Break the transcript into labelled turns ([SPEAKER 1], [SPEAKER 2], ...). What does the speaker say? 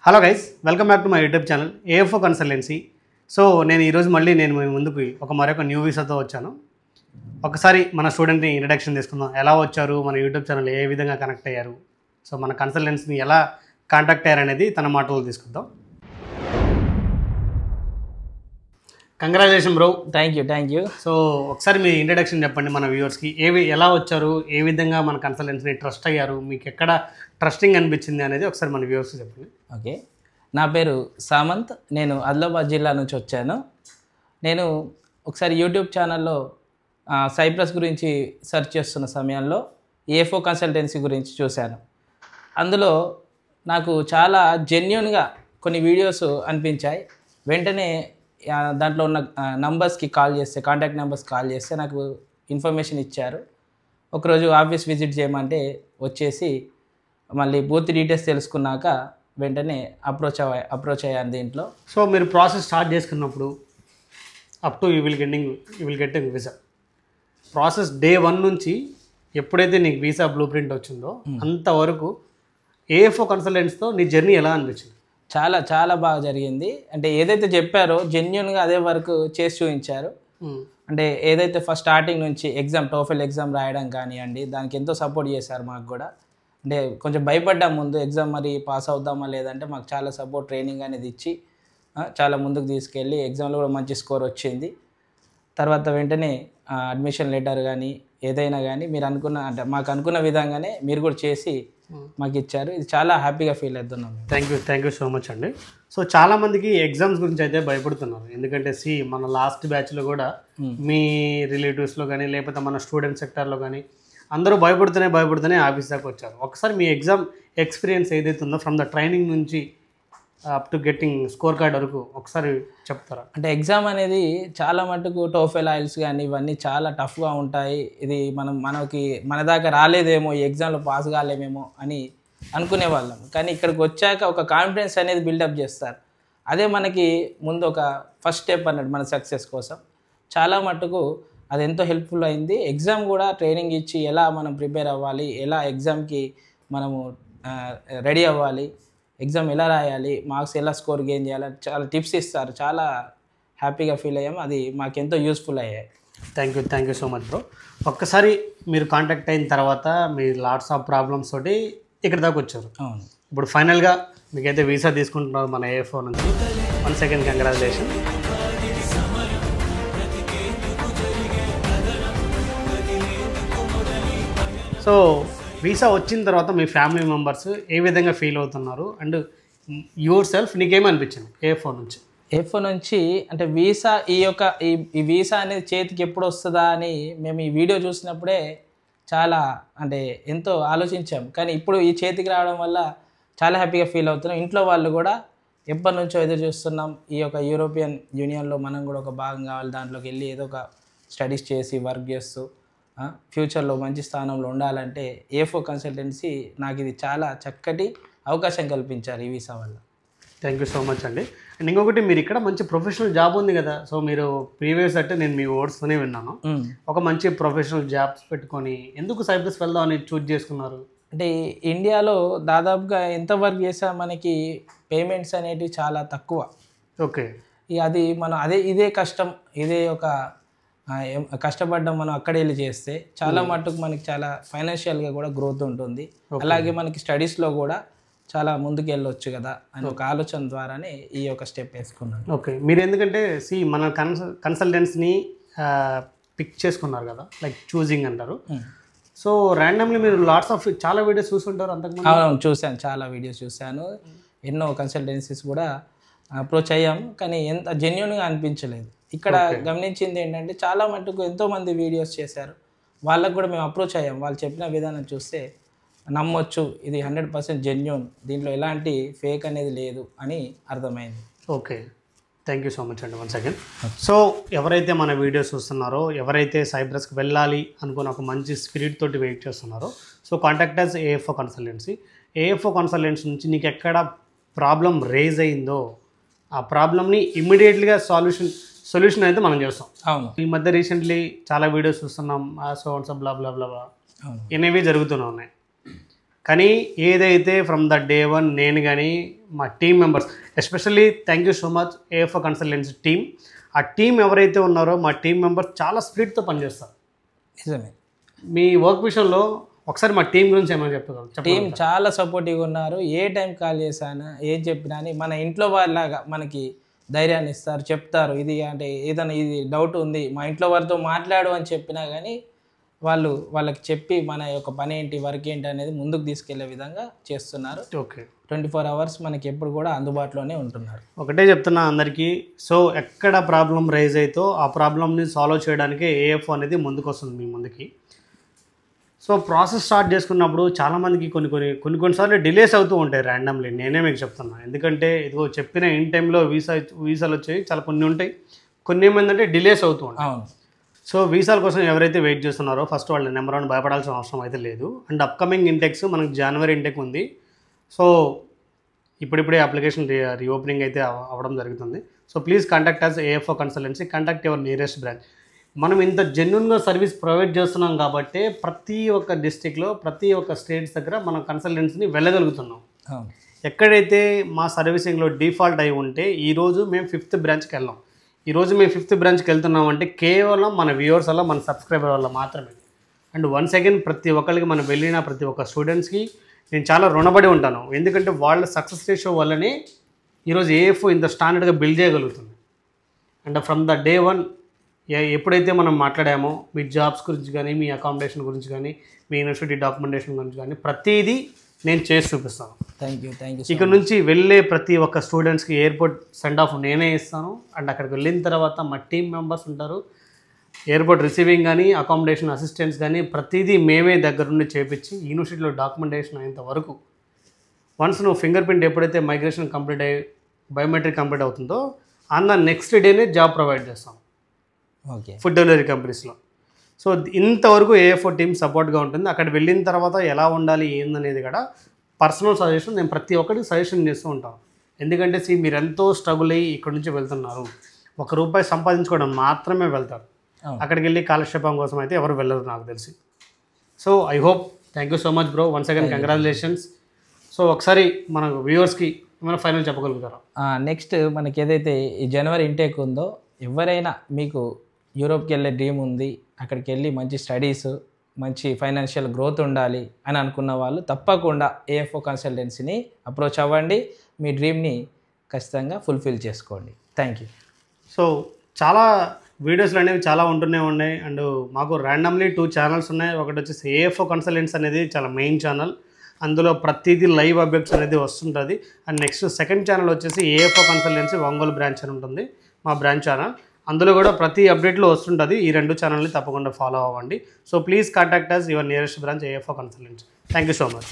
[SPEAKER 1] Hello guys, welcome back to my YouTube channel AFO consultancy. So నేను ఈరోజు మళ్ళీ మీ ముందుకు మరొక న్యూ వీసాతో వచ్చాను. ఒకసారి మన స్టూడెంట్ని ఇంట్రడక్షన్ తీసుకుందాం. ఎలా వచ్చారు, మన యూట్యూబ్ ఛానల్ ఏ విధంగా కనెక్ట్ అయ్యారు, సో మన కన్సల్టెన్సీని ఎలా కాంటాక్ట్ అయ్యారు అనేది తన మాటలు తీసుకుందాం. Congratulation bro.
[SPEAKER 2] Thank you.
[SPEAKER 1] So ఒకసారి మీ ఇంట్రడక్షన్ చెప్పండి మన వ్యూవర్స్కి. ఎలా వచ్చారు, ఏ విధంగా మన కన్సల్టెన్సీని ట్రస్ట్ అయ్యారు, మీకు ఎక్కడ ట్రస్టింగ్ అనిపించింది అనేది ఒకసారి మన వ్యూవర్స్కి చెప్పండి.
[SPEAKER 2] ఓకే, నా పేరు సామంత్. నేను ఆదిలాబాద్ జిల్లా నుంచి వచ్చాను. నేను ఒకసారి యూట్యూబ్ ఛానల్లో సైప్రస్ గురించి సెర్చ్ చేస్తున్న సమయంలో ఏఎఫ్ఓ కన్సల్టెన్సీ గురించి చూశాను. అందులో నాకు చాలా జెన్యూన్గా కొన్ని వీడియోస్ అనిపించాయి. వెంటనే దాంట్లో ఉన్న నంబర్స్కి కాల్ చేస్తే, కాంటాక్ట్ నెంబర్స్ కాల్ చేస్తే నాకు ఇన్ఫర్మేషన్ ఇచ్చారు. ఒకరోజు ఆఫీస్ విజిట్ చేయమంటే వచ్చేసి మళ్ళీ బూత్ డీటెయిల్స్ తెలుసుకున్నాక వెంటనే అప్రోచ్ అయ్యాను దీంట్లో.
[SPEAKER 1] సో మీరు ప్రాసెస్ స్టార్ట్ చేసుకున్నప్పుడు up to you will get visa process day 1 నుంచి ఎప్పుడైతే నీకు వీసా బ్లూ ప్రింట్ వచ్చిందో అంతవరకు ఏఎఫ్ఓ కన్సల్టెంట్స్తో నీ జర్నీ ఎలా అనిపించింది?
[SPEAKER 2] చాలా చాలా బాగా జరిగింది. అంటే ఏదైతే చెప్పారో జెన్యూన్గా అదే వరకు చేసి చూపించారు. అంటే ఏదైతే ఫస్ట్ స్టార్టింగ్ నుంచి టోఫెల్ ఎగ్జామ్ రాయడం కానివ్వండి, దానికి ఎంతో సపోర్ట్ చేశారు మాకు కూడా. అంటే కొంచెం భయపడ్డాం ముందు, ఎగ్జామ్ మరి పాస్ అవుతామా లేదంటే మాకు చాలా సపోర్ట్, ట్రైనింగ్ అనేది ఇచ్చి చాలా ముందుకు తీసుకెళ్ళి ఎగ్జామ్లో కూడా మంచి స్కోర్ వచ్చింది. తర్వాత వెంటనే అడ్మిషన్ లెటర్ కానీ ఏదైనా కానీ మీరు అంటే మాకు అనుకున్న విధంగానే మీరు కూడా చేసి మాకు ఇచ్చారు. ఇది చాలా హ్యాపీగా ఫీల్ అవుతున్నాం.
[SPEAKER 1] థ్యాంక్ యూ సో మచ్ అండి. సో చాలామందికి ఎగ్జామ్స్ గురించి అయితే భయపడుతున్నారు. ఎందుకంటే మన లాస్ట్ బ్యాచ్లో కూడా మీ రిలేటివ్స్లో కానీ లేకపోతే మన స్టూడెంట్ సెక్టార్లో కానీ అందరూ భయపడుతూనే ఆఫీస్ దాకా వచ్చారు. ఒకసారి మీ ఎగ్జామ్ ఎక్స్పీరియన్స్ ఏదైతే ఉందో ఫ్రమ్ ద ట్రైనింగ్ నుంచి up to getting score card వరకు ఒకసారి చెప్తారా?
[SPEAKER 2] అంటే ఎగ్జామ్ అనేది చాలా మటుకు టోఫెల్ ఐల్స్ కానీ ఇవన్నీ చాలా టఫ్గా ఉంటాయి. ఇది మనకి మన దాకా రాలేదేమో, ఈ ఎగ్జామ్లో పాస్ కాలేమేమో అని అనుకునే వాళ్ళం. కానీ ఇక్కడికి వచ్చాక ఒక కాన్ఫిడెన్స్ అనేది బిల్డప్ చేస్తారు. అదే మనకి ముందు ఒక ఫస్ట్ స్టెప్ అన్నట్టు మన సక్సెస్ కోసం. చాలా మటుకు అది ఎంతో హెల్ప్ఫుల్ అయింది. ఎగ్జామ్ కూడా ట్రైనింగ్ ఇచ్చి ఎలా మనం ప్రిపేర్ అవ్వాలి, ఎలా ఎగ్జామ్కి మనము రెడీ అవ్వాలి, ఎగ్జామ్ ఎలా రాయాలి, మార్క్స్ ఎలా స్కోర్ గెయిన్ చేయాలి, చాలా టిప్స్ ఇస్తారు. చాలా హ్యాపీగా ఫీల్ అయ్యాము. అది మాకెంతో యూస్ఫుల్ అయ్యాయి.
[SPEAKER 1] Thank you so much bro. ఒక్కసారి మీరు కాంటాక్ట్ అయిన తర్వాత మీరు లాట్స్ ఆఫ్ ప్రాబ్లమ్స్ తోటి ఇక్కడ దాకా వచ్చారు.
[SPEAKER 2] అవును.
[SPEAKER 1] ఇప్పుడు ఫైనల్గా మీకైతే వీసా తీసుకుంటున్నారు మన ఏఎఫ్ఓ నుంచి. Once again congratulation. So visa వచ్చిన తర్వాత మీ ఫ్యామిలీ మెంబర్స్ ఏ విధంగా ఫీల్ అవుతున్నారు, అండ్ యువర్ సెల్ఫ్ నీకేమనిపించింది ఏఎఫ్ఓ నుంచి? అంటే వీసా ఈ వీసా అనేది చేతికి ఎప్పుడు వస్తుందా అని మేము ఈ వీడియో చూసినప్పుడే చాలా అంటే ఎంతో ఆలోచించాం. కానీ ఇప్పుడు ఈ చేతికి రావడం వల్ల చాలా హ్యాపీగా ఫీల్ అవుతున్నాం. ఇంట్లో వాళ్ళు కూడా ఎప్పటి నుంచో ఎదురు చూస్తున్నాం, ఈ యొక్క యూరోపియన్ యూనియన్లో మనం కూడా ఒక భాగం కావాలి, దాంట్లోకి వెళ్ళి ఏదో ఒక స్టడీస్ చేసి వర్క్ చేస్తూ ఫ్యూచర్లో మంచి స్థానంలో ఉండాలంటే ఏఎఫ్ఓ కన్సల్టెన్సీ నాకు ఇది చాలా చక్కటి అవకాశం కల్పించారు ఈ వీసా వల్ల. థ్యాంక్ యూ సో మచ్ అండి. అండ్ ఇంకొకటి, మీరు ఇక్కడ మంచి ప్రొఫెషనల్ జాబ్ ఉంది కదా, సో మీరు ప్రీవియస్ అంటే నేను మీ వర్డ్స్తోనే విన్నాను, ఒక మంచి ప్రొఫెషనల్ జాబ్స్ పెట్టుకొని ఎందుకు సైప్రస్ వెళ్దాం అని చూజ్ చేసుకున్నారు?
[SPEAKER 2] అంటే ఇండియాలో దాదాపుగా ఎంత వర్క్ చేసా మనకి పేమెంట్స్ అనేటివి చాలా తక్కువ.
[SPEAKER 1] ఓకే,
[SPEAKER 2] అది మనం ఇదే కష్టం, ఇదే ఒక కష్టపడ్డం మనం అక్కడ వెళ్ళి చేస్తే చాలా మట్టుకు మనకి చాలా ఫైనాన్షియల్గా కూడా గ్రోత్ ఉంటుంది. అలాగే మనకి స్టడీస్లో కూడా చాలా ముందుకు వెళ్ళొచ్చు కదా అని ఒక ఆలోచన ద్వారానే ఈ యొక్క స్టెప్ వేసుకున్నాను.
[SPEAKER 1] ఓకే, మీరు ఎందుకంటే మన కన్సల్టెన్స్ని పిక్ చేసుకున్నారు కదా, లైక్ చూజింగ్ అంటారు. సో ర్యాండమ్లీ మీరు లాట్స్ ఆఫ్ చాలా వీడియోస్ చూసుంటారు అంతకుముందు?
[SPEAKER 2] అవును, చూశాను, చాలా వీడియోస్ చూశాను. ఎన్నో కన్సల్టెన్సీస్ కూడా అప్రోచ్ అయ్యాము, కానీ ఎంత జెన్యూన్గా అనిపించలేదు. ఇక్కడ గమనించింది ఏంటంటే చాలా మటుకు ఎంతోమంది వీడియోస్ చేశారు, వాళ్ళకు కూడా మేము అప్రోచ్ అయ్యాం. వాళ్ళు చెప్పిన విధానం చూస్తే నమ్మొచ్చు, ఇది 100% జెన్యూన్, దీంట్లో ఎలాంటి ఫేక్ అనేది లేదు అని అర్థమైంది.
[SPEAKER 1] Okay, thank you so much అండి వన్స్ అగైన్. సో ఎవరైతే మన వీడియోస్ చూస్తున్నారో, ఎవరైతే సైప్రస్కి వెళ్ళాలి అనుకుని ఒక మంచి స్పిరిట్ తోటి వెయిట్ చేస్తున్నారో, so contact us AFO consultancy. AFO consultancy నుంచి నీకు ఎక్కడ ప్రాబ్లం రేజ్ అయిందో ఆ ప్రాబ్లమ్ని ఇమ్మీడియట్లీగా సొల్యూషన్ అయితే మనం చేస్తాం.
[SPEAKER 2] అవును,
[SPEAKER 1] ఈ మధ్య రీసెంట్లీ చాలా వీడియోస్ చూస్తున్నాం, సో బ్లా బ్లా బ్లా అనేవి జరుగుతూనే ఉన్నాయి. కానీ ఏదైతే ఫ్రమ్ ద డే వన్ నేను కానీ మా team members, especially thank you so much AFO consultancy team. ఆ టీం ఎవరైతే ఉన్నారో మా టీం మెంబర్స్ చాలా స్పిరిట్తో పనిచేస్తారు.
[SPEAKER 2] నిజమే.
[SPEAKER 1] మీ వర్క్ విషయంలో ఒకసారి మా టీం గురించి ఏమైనా చెప్పగలరు?
[SPEAKER 2] టీం చాలా సపోర్టివ్గా ఉన్నారు. ఏ టైం కాల్ చేశానా ఏం చెప్పినా అని మన ఇంట్లో వాళ్ళలాగా మనకి ధైర్యాన్ని ఇస్తారు, చెప్తారు. ఇది అంటే ఏదైనా ఇది డౌట్ ఉంది మా ఇంట్లో వారితో మాట్లాడు అని చెప్పినా కానీ వాళ్ళకి చెప్పి మన యొక్క పని ఏంటి వర్క్ ఏంటి అనేది ముందుకు తీసుకెళ్లే విధంగా చేస్తున్నారు.
[SPEAKER 1] ఓకే,
[SPEAKER 2] 24 hours మనకి ఎప్పుడు కూడా అందుబాటులోనే ఉంటున్నారు.
[SPEAKER 1] ఒకటే చెప్తున్నా అందరికీ, సో ఎక్కడ ప్రాబ్లం రైజ్ అవుతో ఆ ప్రాబ్లమ్ని సాల్వ్ చేయడానికి ఏఎఫ్ఓ అనేది ముందుకు వస్తుంది మీ ముందుకి. సో ప్రాసెస్ స్టార్ట్ చేసుకున్నప్పుడు చాలామందికి కొన్నిసార్లు డిలేస్ అవుతూ ఉంటాయి ర్యాండమ్లీ. నేనే మీకు చెప్తున్నా, ఎందుకంటే ఇదిగో చెప్పిన ఇన్ టైంలో వీసాలు వచ్చాయి, చాలా కొన్ని ఉంటాయి, కొన్ని ఏమైందంటే డిలేస్ అవుతూ ఉంటాయి.
[SPEAKER 2] అవును.
[SPEAKER 1] సో వీసాల కోసం ఎవరైతే వెయిట్ చేస్తున్నారో ఫస్ట్ వాళ్ళ నెంబర్ 1 భయపడాల్సిన అవసరం అయితే లేదు. అండ్ అప్కమింగ్ ఇంటెక్స్ మనకు జనవరి ఇంటెక్ ఉంది. సో ఇప్పుడిప్పుడే అప్లికేషన్ రీఓపెనింగ్ అయితే అవ్వడం జరుగుతుంది. So please contact us AFO consultancy, contact your nearest branch. మనం ఇంత జెన్యున్గా సర్వీస్ ప్రొవైడ్ చేస్తున్నాం కాబట్టి ప్రతి ఒక్క డిస్టిక్లో ప్రతి ఒక్క స్టేట్స్ దగ్గర మనం కన్సల్టెన్సీని వెళ్ళగలుగుతున్నాం. ఎక్కడైతే మా సర్వీసింగ్లో డిఫాల్ట్ అయి ఉంటే ఈరోజు మేము 5th బ్రాంచ్కి వెళ్ళాం. ఈరోజు మేము 5th బ్రాంచ్కి వెళ్తున్నామంటే కేవలం మన వ్యూవర్స్ వల్ల, మన సబ్స్క్రైబర్ వల్ల మాత్రమే. అండ్ వన్స్ అగైన్ ప్రతి ఒక్కరికి మనం వెళ్ళిన ప్రతి ఒక్క స్టూడెంట్స్కి నేను చాలా రుణపడి ఉంటాను. ఎందుకంటే వాళ్ళ సక్సెస్ రేషియో వల్లనే ఈరోజు ఏఎఫ్ఓ ఇంత స్టాండర్డ్గా బిల్డ్ చేయగలుగుతుంది. And from the day one ఎప్పుడైతే మనం మాట్లాడామో మీ జాబ్స్ గురించి కానీ, మీ అకామిడేషన్ గురించి కానీ, మీ యూనివర్సిటీ డాక్యుమెంటేషన్ గురించి కానీ ప్రతిదీ నేను చేసి చూపిస్తాను.
[SPEAKER 2] Thank you.
[SPEAKER 1] ఇక్కడ నుంచి వెళ్ళే ప్రతి ఒక్క స్టూడెంట్స్కి ఎయిర్పోర్ట్ సెండ్ ఆఫ్ నేనే ఇస్తాను. అండ్ అక్కడికి వెళ్ళిన తర్వాత మా టీం మెంబర్స్ ఉంటారు, ఎయిర్పోర్ట్ రిసీవింగ్ కానీ, అకామిడేషన్ అసిస్టెంట్స్ కానీ ప్రతిదీ మేమే దగ్గరుండి చేపించి యూనివర్సిటీలో డాక్యుమెంటేషన్ అయ్యేంత వరకు. వన్స్ నువ్వు ఫింగర్ ప్రింట్ ఎప్పుడైతే మైగ్రేషన్ కంప్లీట్ అయ్యి బయోమెట్రిక్ కంప్లీట్ అవుతుందో ఆన్ ద నెక్స్ట్ డేనే జాబ్ ప్రొవైడ్ చేస్తాం.
[SPEAKER 2] ఓకే.
[SPEAKER 1] ఫుడ్ డెలివరీ కంపెనీస్లో. సో ఇంతవరకు ఏఎఫ్ఓ టీమ్ సపోర్ట్గా ఉంటుంది. అక్కడ వెళ్ళిన తర్వాత ఎలా ఉండాలి ఏందనేది కూడా పర్సనల్ సజెషన్ నేను ప్రతి ఒక్కరికి సజెషన్ చేస్తూ ఉంటాను. ఎందుకంటే మీరు ఎంతో స్ట్రగుల్ అయ్యి ఇక్కడ నుంచి వెళ్తున్నారు, ₹1 సంపాదించుకోవడం మాత్రమే వెళ్తారు. అక్కడికి వెళ్ళి కాలక్షేపం కోసం అయితే ఎవరు వెళ్ళరు నాకు తెలిసి. So I hope, thank you so much bro, once again congratulations. So ఒకసారి మన వ్యూవర్స్కి ఏమైనా ఫైనల్ చెప్పగలుగుతారా?
[SPEAKER 2] నెక్స్ట్ మనకి ఏదైతే ఈ జనవరి ఇంటేక్ ఉందో, ఎవరైనా మీకు యూరోప్కి వెళ్ళే డ్రీమ్ ఉంది, అక్కడికి వెళ్ళి మంచి స్టడీస్, మంచి ఫైనాన్షియల్ గ్రోత్ ఉండాలి అని అనుకున్న వాళ్ళు తప్పకుండా ఏఎఫ్ఓ కన్సల్టెన్సీని అప్రోచ్ అవ్వండి. మీ డ్రీమ్ని ఖచ్చితంగా ఫుల్ఫిల్ చేసుకోండి. Thank you.
[SPEAKER 1] సో చాలా వీడియోస్లు అనేవి చాలా ఉంటూనే ఉన్నాయి. అండ్ మాకు ర్యాండమ్లీ 2 ఛానల్స్ ఉన్నాయి. ఒకటి వచ్చేసి ఏఎఫ్ఓ కన్సల్టెన్సీ అనేది చాలా మెయిన్ ఛానల్, అందులో ప్రతిదీ లైవ్ అప్డేట్స్ అనేది వస్తుంటుంది. అండ్ నెక్స్ట్ సెకండ్ ఛానల్ వచ్చేసి ఏఎఫ్ఓ కన్సల్టెన్సీ ఒంగోలు బ్రాంచ్ అని ఉంటుంది, మా బ్రాంచ్ ఛానల్. అందులో కూడా ప్రతి అప్డేట్లో వస్తుంటుంది. ఈ 2 ఛానల్ని తప్పకుండా ఫాలో అవ్వండి. So please contact us your nearest branch AFO consultancy. Thank you so much.